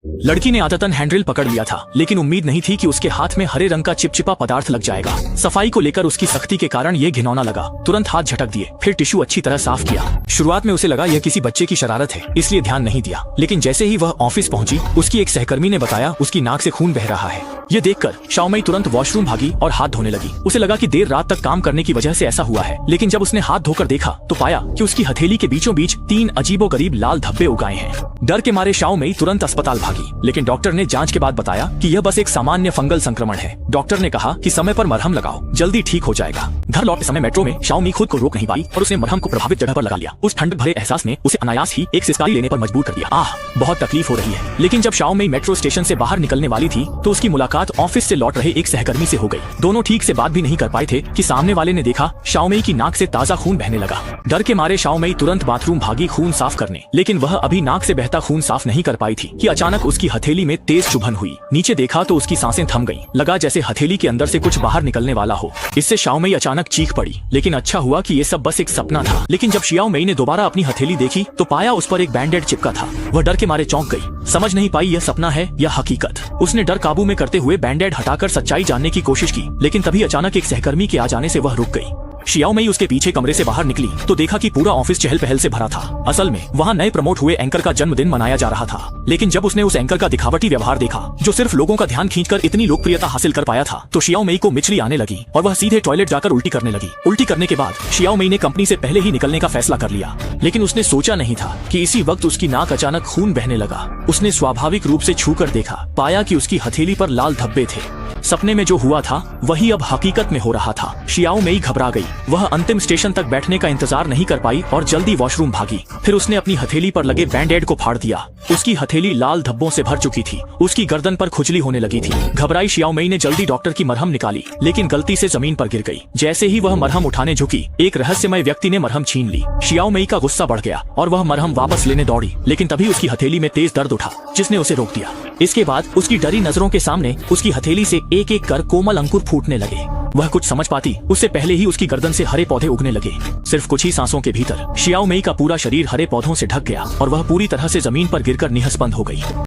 लड़की ने आदतन हैंडल पकड़ लिया था, लेकिन उम्मीद नहीं थी कि उसके हाथ में हरे रंग का चिपचिपा पदार्थ लग जाएगा। सफाई को लेकर उसकी सख्ती के कारण ये घिनौना लगा। तुरंत हाथ झटक दिए, फिर टिश्यू अच्छी तरह साफ किया। शुरुआत में उसे लगा यह किसी बच्चे की शरारत है, इसलिए ध्यान नहीं दिया। लेकिन जैसे ही वह ऑफिस पहुंची, उसकी एक सहकर्मी ने बताया उसकी नाक से खून बह रहा है। ये देखकर शाओमेई तुरंत वॉशरूम भागी और हाथ धोने लगी। उसे लगा कि देर रात तक काम करने की वजह से ऐसा हुआ है, लेकिन जब उसने हाथ धोकर देखा तो पाया कि उसकी हथेली के बीचों बीच 3 अजीबोगरीब लाल धब्बे उगाए हैं। डर के मारे शाओमेई तुरंत अस्पताल भागी, लेकिन डॉक्टर ने जांच के बाद बताया कि यह बस एक सामान्य फंगल संक्रमण है। डॉक्टर ने कहा कि समय पर मरहम लगाओ, जल्दी ठीक हो जाएगा। घर लौटते समय मेट्रो में शाओमी खुद को रोक नहीं पाई और उसने मरहम को प्रभावित जगह पर लगा लिया। उस ठंडक भरे एहसास ने उसे अनायास ही एक सिसकारी लेने पर मजबूर कर दिया। बहुत तकलीफ हो रही है। लेकिन जब शाओमेई मेट्रो स्टेशन से बाहर निकलने वाली थी तो उसकी मुलाकात ऑफिस से लौट रहे एक सहकर्मी से हो गई। दोनों ठीक से बात भी नहीं कर पाए थे कि सामने वाले ने देखा शाओमेई की नाक से ताजा खून बहने लगा। डर के मारे शाओमेई तुरंत बाथरूम भागी खून साफ करने, लेकिन वह अभी नाक से बहता खून साफ नहीं कर पाई थी कि अचानक उसकी हथेली में तेज चुभन हुई। नीचे देखा तो उसकी सांसें थम गईं। लगा जैसे हथेली के अंदर से कुछ बाहर निकलने वाला हो। इससे शाओमेई अचानक चीख पड़ी, लेकिन अच्छा हुआ कि ये सब बस एक सपना था। लेकिन जब शाओमेई ने दोबारा अपनी हथेली देखी तो पाया उस पर एक बैंडेड चिपका था। वह डर के मारे चौंक गई, समझ नहीं पाई यह सपना है या हकीकत। उसने डर काबू में करते हुए बैंडेड हटाकर सच्चाई जानने की कोशिश की, लेकिन तभी अचानक एक सहकर्मी के आ जाने से वह रुक गई। शाओमेई उसके पीछे कमरे से बाहर निकली तो देखा कि पूरा ऑफिस चहल पहल से भरा था। असल में वहाँ नए प्रमोट हुए एंकर का जन्मदिन मनाया जा रहा था। लेकिन जब उसने उस एंकर का दिखावटी व्यवहार देखा, जो सिर्फ लोगों का ध्यान खींचकर इतनी लोकप्रियता हासिल कर पाया था, तो शाओमेई को मिचली आने लगी और वह सीधे टॉयलेट जाकर उल्टी करने लगी। उल्टी करने के बाद शाओमेई ने कंपनी से पहले ही निकलने का फैसला कर लिया, लेकिन उसने सोचा नहीं था कि इसी वक्त उसकी नाक अचानक खून बहने लगा। उसने स्वाभाविक रूप से छूकर देखा, पाया कि उसकी हथेली पर लाल धब्बे थे। सपने में जो हुआ था वही अब हकीकत में हो रहा था। शाओमेई घबरा गई। वह अंतिम स्टेशन तक बैठने का इंतजार नहीं कर पाई और जल्दी वॉशरूम भागी। फिर उसने अपनी हथेली पर लगे बैंडेड को फाड़ दिया। उसकी हथेली लाल धब्बों से भर चुकी थी। उसकी गर्दन पर खुजली होने लगी थी। घबराई शाओमेई ने जल्दी डॉक्टर की मरहम निकाली, लेकिन गलती से जमीन पर गिर गई। जैसे ही वह मरहम उठाने झुकी, एक रहस्यमय व्यक्ति ने मरहम छीन ली। शाओमेई का गुस्सा बढ़ गया और वह मरहम वापस लेने दौड़ी, लेकिन तभी उसकी हथेली में तेज दर्द उठा, जिसने उसे रोक दिया। इसके बाद उसकी डरी नजरों के सामने उसकी हथेली से एक एक कर कोमल अंकुर फूटने लगे। वह कुछ समझ पाती उससे पहले ही उसकी गर्दन से हरे पौधे उगने लगे। सिर्फ कुछ ही सांसों के भीतर शाओमेई का पूरा शरीर हरे पौधों से ढक गया और वह पूरी तरह से जमीन पर गिरकर निहस बंद हो गई।